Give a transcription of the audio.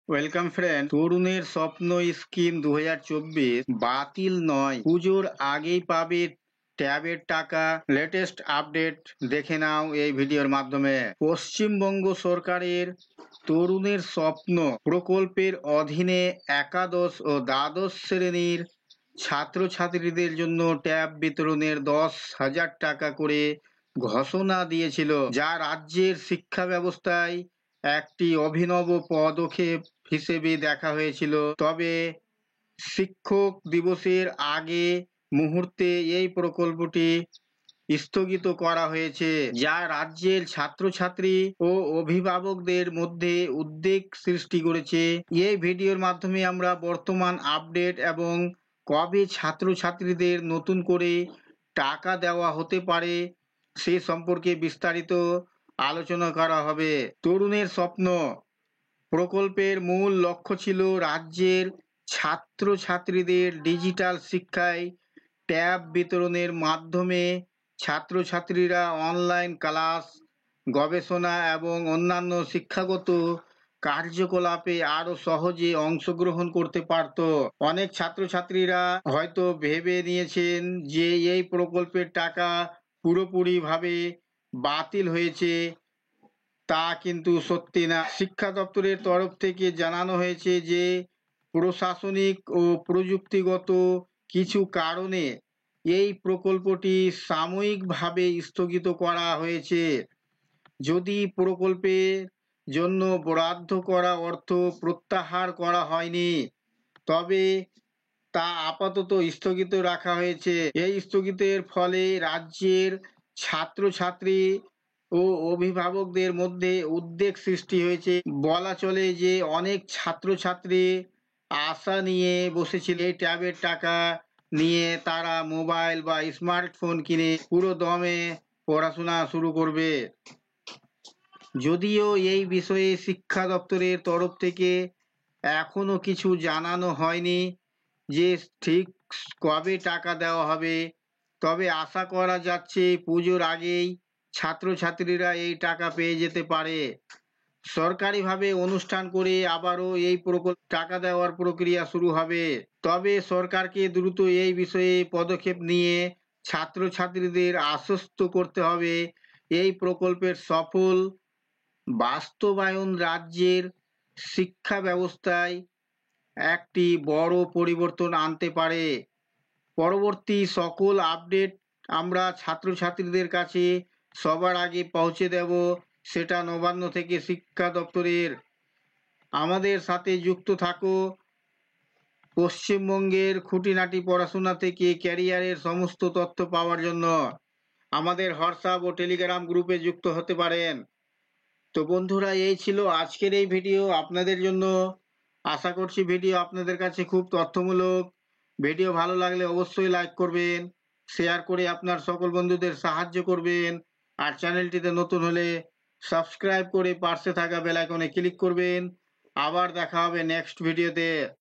Welcome friend, তরুণের স্বপ্ন scheme 2024 বাতিল নয়, পুজোর আগেই পাবে ট্যাবের টাকা। লেটেস্ট আপডেট দেখে নাও এই ভিডিওর মাধ্যমে। পশ্চিমবঙ্গ সরকারের তরুণের স্বপ্ন প্রকল্পের অধীনে একাদশ ও দ্বাদশ শ্রেণীর ছাত্রছাত্রীদের জন্য ট্যাব বিতরণের 10,000 টাকা করে ঘোষণা দিয়েছিল, যা রাজ্যের শিক্ষা ব্যবস্থায় একটি অভিনব পদক্ষেপ হিসেবে দেখা হয়েছিল। তবে শিক্ষক দিবসের আগে মুহূর্তে এই প্রকল্পটি স্থগিত করা হয়েছে, যা রাজ্যের ছাত্রছাত্রী ও অভিভাবকদের মধ্যে উদ্বেগ সৃষ্টি করেছে। এই ভিডিওর মাধ্যমে আমরা বর্তমান আপডেট এবং কবে ছাত্রছাত্রীদের নতুন করে টাকা দেওয়া হতে পারে সে সম্পর্কে বিস্তারিত আলোচনা করা হবে। তরুণের স্বপ্ন প্রকল্পের মূল লক্ষ্য ছিল রাজ্যের ছাত্রছাত্রীদের ডিজিটাল শিক্ষায় ট্যাব বিতরণের মাধ্যমে ছাত্রছাত্রীরা অনলাইন ক্লাস, গবেষণা এবং অন্যান্য শিক্ষাগত কার্যকলাপে আরো সহজে অংশগ্রহণ করতে পারত। অনেক ছাত্রছাত্রীরা হয়তো ভেবে নিয়েছেন যে এই প্রকল্পের টাকা পুরোপুরিভাবে বাতিল হয়েছে। তা কিন্তু সত্যি না। শিক্ষা দপ্তরের তরফ থেকে জানানো হয়েছে যে প্রশাসনিক ও প্রযুক্তিগত কিছু কারণে এই প্রকল্পটি সাময়িকভাবে স্থগিত করা হয়েছে। যদি প্রকল্পের জন্য বরাদ্দ করা অর্থ প্রত্যাহার করা হয়নি, তবে তা আপাতত স্থগিত রাখা হয়েছে। এই স্থগিতের ফলে রাজ্যের ছাত্রছাত্রী ও অভিভাবকদের মধ্যে উদ্বেগ সৃষ্টি হয়েছে। বলা চলে যে অনেক ছাত্রছাত্রী আশা নিয়ে বসেছিল এই ট্যাবের টাকা নিয়ে তারা মোবাইল বা স্মার্টফোন কিনে পুরো দমে পড়াশোনা শুরু করবে। যদিও এই বিষয়ে শিক্ষা দপ্তরের তরফ থেকে এখনো কিছু জানানো হয়নি যে ঠিক কবে টাকা দেওয়া হবে, তবে আশা করা যাচ্ছে পুজোর আগেই ছাত্রছাত্রীরা এই টাকা পেয়ে যেতে পারে। সরকারিভাবে অনুষ্ঠান করে আবারও এই প্রকল্প টাকা দেওয়ার প্রক্রিয়া শুরু হবে। তবে সরকারকে দ্রুত এই বিষয়ে পদক্ষেপ নিয়ে ছাত্রছাত্রীদের আশ্বস্ত করতে হবে। এই প্রকল্পের সফল বাস্তবায়ন রাজ্যের শিক্ষা ব্যবস্থায় একটি বড় পরিবর্তন আনতে পারে। পরবর্তী সকল আপডেট আমরা ছাত্রছাত্রীদের কাছে সবার আগে পৌঁছে দেব, সেটা নবান্ন থেকে শিক্ষা দপ্তরের। আমাদের সাথে যুক্ত থাকো। পশ্চিমবঙ্গের খুঁটিনাটি পড়াশোনা থেকে ক্যারিয়ারের সমস্ত তথ্য পাওয়ার জন্য আমাদের হোয়াটসঅ্যাপ ও টেলিগ্রাম গ্রুপে যুক্ত হতে পারেন। তো বন্ধুরা, এই ছিল আজকের এই ভিডিও আপনাদের জন্য। আশা করছি ভিডিও আপনাদের কাছে খুব তথ্যমূলক। ভিডিও ভালো লাগলে অবশ্যই লাইক করবেন, শেয়ার করে আপনার সকল বন্ধুদের সাহায্য করবেন, আর চ্যানেলটিতে নতুন হলে সাবস্ক্রাইব করে পাশে থাকা বেল আইকনে ক্লিক করবেন। আবার দেখা হবে নেক্সট ভিডিওতে।